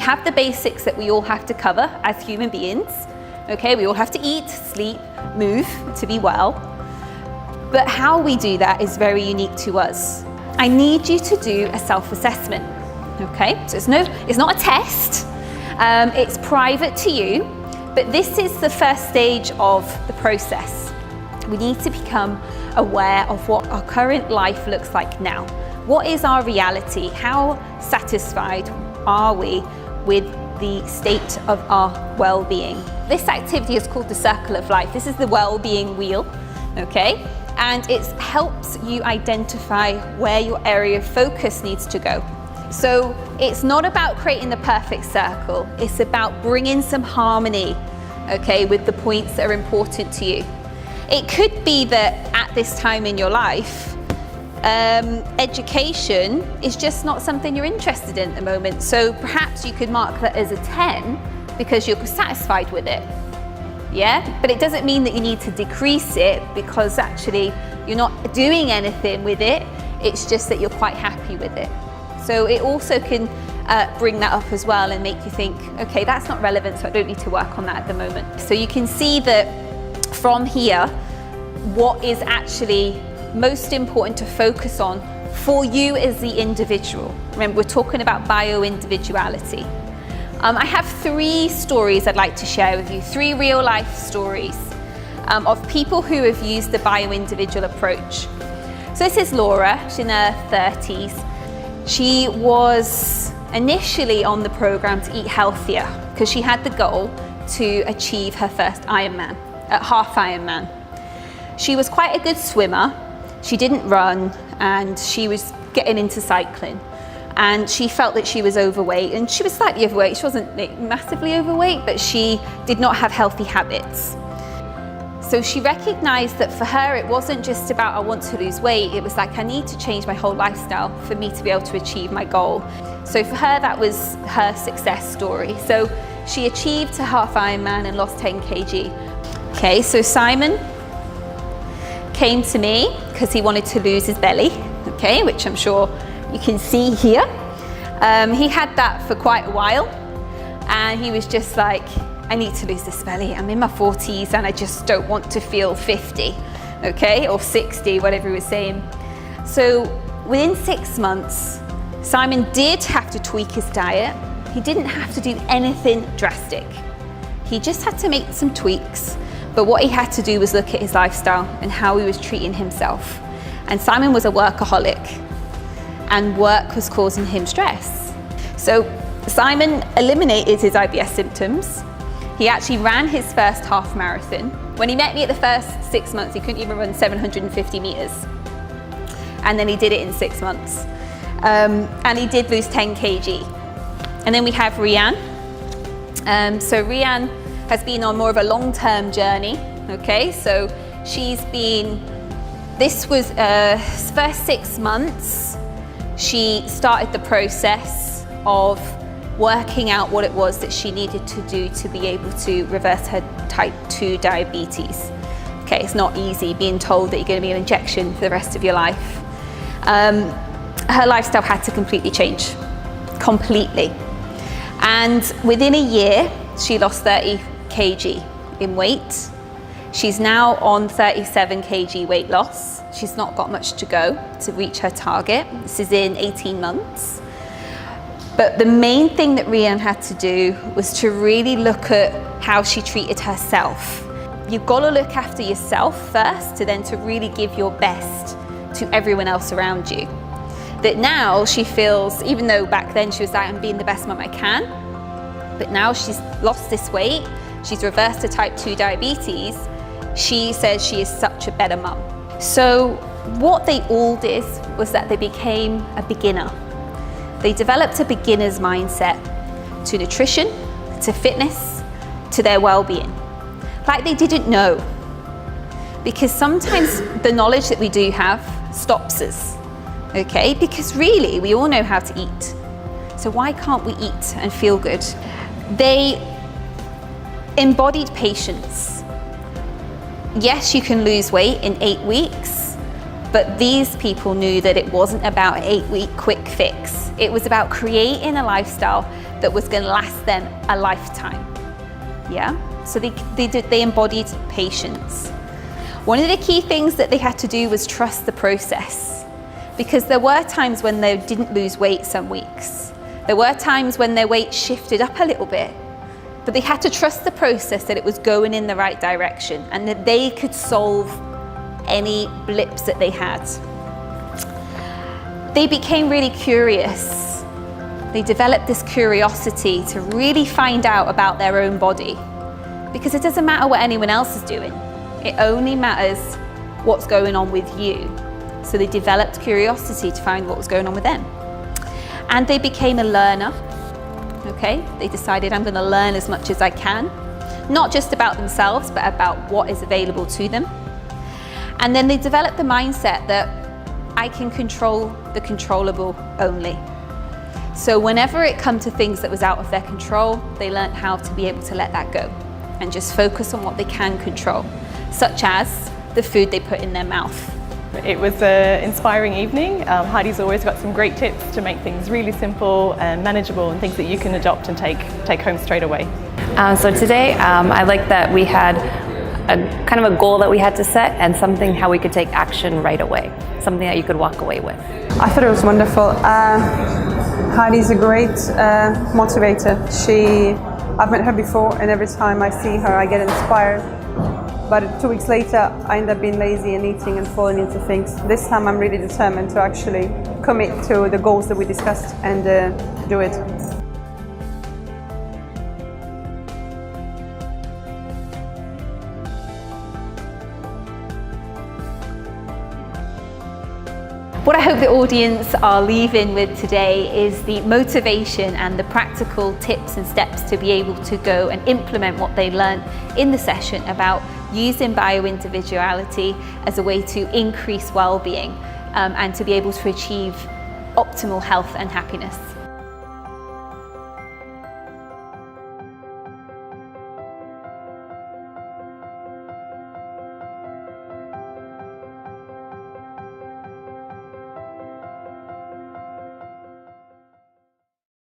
have the basics that we all have to cover as human beings. Okay, we all have to eat, sleep, move to be well. But how we do that is very unique to us. I need you to do a self-assessment. Okay, so it's not a test. It's private to you, but this is the first stage of the process. We need to become aware of what our current life looks like now. What is our reality? How satisfied are we with the state of our well-being? This activity is called the circle of life. This is the well-being wheel, okay? And it helps you identify where your area of focus needs to go. So it's not about creating the perfect circle. It's about bringing some harmony, okay, with the points that are important to you. It could be that at this time in your life, education is just not something you're interested in at the moment. So perhaps you could mark that as a 10 because you're satisfied with it. Yeah, but it doesn't mean that you need to decrease it because actually you're not doing anything with it. It's just that you're quite happy with it. So it also can bring that up as well and make you think, okay, that's not relevant, so I don't need to work on that at the moment. So you can see that from here, what is actually most important to focus on for you as the individual. Remember, we're talking about bio-individuality. I have 3 stories I'd like to share with you, 3 real life stories of people who have used the bio-individual approach. So this is Laura, she's in her 30s. She was initially on the program to eat healthier because she had the goal to achieve her first Ironman, half Ironman. She was quite a good swimmer. She didn't run and she was getting into cycling. And she felt that she was overweight, and she was slightly overweight. She wasn't massively overweight, but she did not have healthy habits. So she recognized that for her, it wasn't just about, I want to lose weight. It was like, I need to change my whole lifestyle for me to be able to achieve my goal. So for her, that was her success story. So she achieved her half Ironman and lost 10 kg. Okay, so Simon came to me because he wanted to lose his belly, okay, which I'm sure you can see here. He had that for quite a while, and he was just like, I need to lose this belly. I'm in my 40s and I just don't want to feel 50, okay, or 60, whatever he was saying. So within 6 months, Simon did have to tweak his diet. He didn't have to do anything drastic. He just had to make some tweaks. But what he had to do was look at his lifestyle and how he was treating himself. And Simon was a workaholic, and work was causing him stress. So Simon eliminated his IBS symptoms. He actually ran his first half marathon. When he met me at the first 6 months, he couldn't even run 750 meters. And then he did it in 6 months. And he did lose 10 kg. And then we have Rianne. So Rianne has been on more of a long-term journey, okay? So this was first 6 months, she started the process of working out what it was that she needed to do to be able to reverse her type 2 diabetes. Okay, it's not easy being told that you're going to be an injection for the rest of your life. Her lifestyle had to completely change, completely. And within a year, she lost 30 kg in weight. She's now on 37 kg weight loss. She's not got much to go to reach her target. This is in 18 months. But the main thing that Rianne had to do was to really look at how she treated herself. You've got to look after yourself first to really give your best to everyone else around you. That now she feels, even though back then she was like, I'm being the best mum I can, but now she's lost this weight, she's reversed her type 2 diabetes, she says she is such a better mum. So what they all did was that they became a beginner. They developed a beginner's mindset to nutrition, to fitness, to their well-being. Like they didn't know. Because sometimes the knowledge that we do have stops us, okay? Because really, we all know how to eat. So why can't we eat and feel good? They embodied patience. Yes, you can lose weight in 8 weeks, but these people knew that it wasn't about an 8-week quick fix. It was about creating a lifestyle that was going to last them a lifetime. Yeah? So they embodied patience. One of the key things that they had to do was trust the process, because there were times when they didn't lose weight some weeks. There were times when their weight shifted up a little bit, but they had to trust the process, that it was going in the right direction and that they could solve any blips that they had. They became really curious. They developed this curiosity to really find out about their own body, because it doesn't matter what anyone else is doing. It only matters what's going on with you. So they developed curiosity to find what was going on with them. And they became a learner. Okay? They decided, I'm going to learn as much as I can, not just about themselves, but about what is available to them. And then they developed the mindset that I can control the controllable only. So whenever it come to things that was out of their control, they learned how to be able to let that go and just focus on what they can control, such as the food they put in their mouth. It was an inspiring evening. Heidi's always got some great tips to make things really simple and manageable, and things that you can adopt and take home straight away. So today I like that we had a kind of a goal that we had to set, and something how we could take action right away, something that you could walk away with. I thought it was wonderful. Heidi's a great motivator. I've met her before, and every time I see her I get inspired. But 2 weeks later I end up being lazy and eating and falling into things. This time I'm really determined to actually commit to the goals that we discussed and do it. What I hope the audience are leaving with today is the motivation and the practical tips and steps to be able to go and implement what they learned in the session about using bio-individuality as a way to increase well-being and to be able to achieve optimal health and happiness.